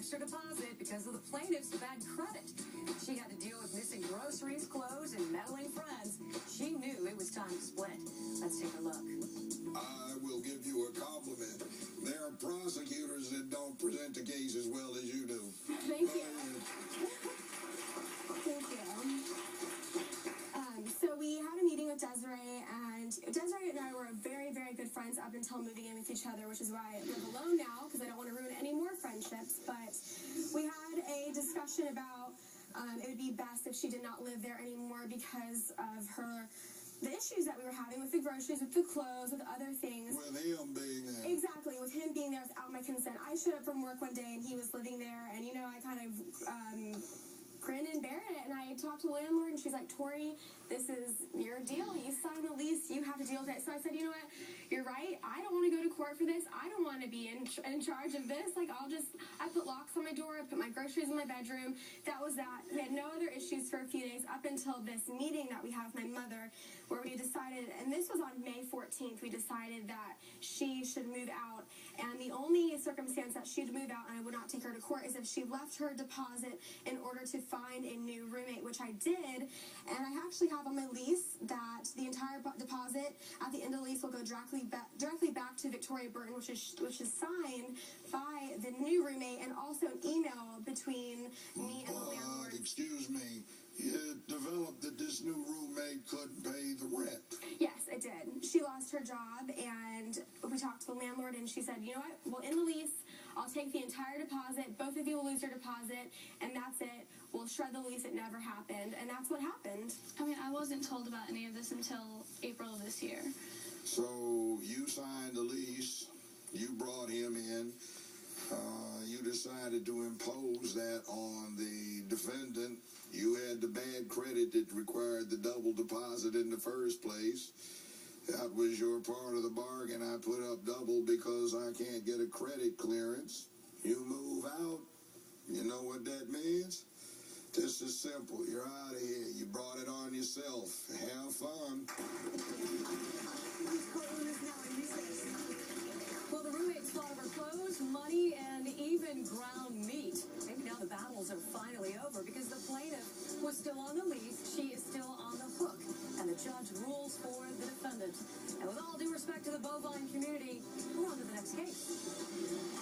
extra deposit because of the plaintiff's bad credit. She had to deal with missing groceries, clothes, and meddling friends. She knew it was time to split. Let's take a look. I will give you a compliment. There are prosecutors that don't present the case as well as you do. Thank you. Thank you. So we had a meeting with Desirai, and Desirai and I were very, very good friends up until moving in with each other, which is why I live alone now, because I don't want to ruin any more friendships. But we had a discussion about it would be best if she did not live there anymore because of the issues that we were having with the groceries, with the clothes, with other things. With him being there. Exactly, with him being there without my consent. I showed up from work one day and he was living there, and I kind of grinned and bared it, and I talked to the landlord, and she's like, Tori, this is your deal. You signed the lease, you have to deal with it. So I said, you know what, you're right. I don't want to go to court for this. I don't want to be in charge of this. Like, I put locks on my door, I put my groceries in my bedroom. That was that. We had no other issues for a few days up until this meeting that we had with my mother, where we decided, and this was on May 14th, we decided that she should move out. And the only circumstance that she'd move out and I would not take her to court is if she left her deposit in order to find a new roommate, which I did. And I actually have on my lease that the entire deposit at the end of the lease will go directly back to Victoria Burton, which is signed by the new roommate, and also an email between me and the landlord. Excuse me. It developed that this new roommate couldn't pay the rent. Yes, it did. She lost her job, and we talked to the landlord, and she said, you know what, we'll end the lease. I'll take the entire deposit. Both of you will lose your deposit, and that's it. We'll shred the lease. It never happened, and that's what happened. I mean, I wasn't told about any of this until April of this year. So you signed the lease. You brought him in. You decided to impose that on the defendant. You had the bad credit that required the double deposit in the first place. That was your part of the bargain. I put up double because I can't get a credit clearance. You move out. You know what that means? This is simple. You're out of here. You brought it on yourself. Have fun. Well, the roommates fought over clothes, money, and even ground meat. Maybe now the battles are finally over because the plaintiff was still on the lease. She is still on the hook. And the judge rules for the defendant. And with all due respect to the bovine community, we're on to the next case.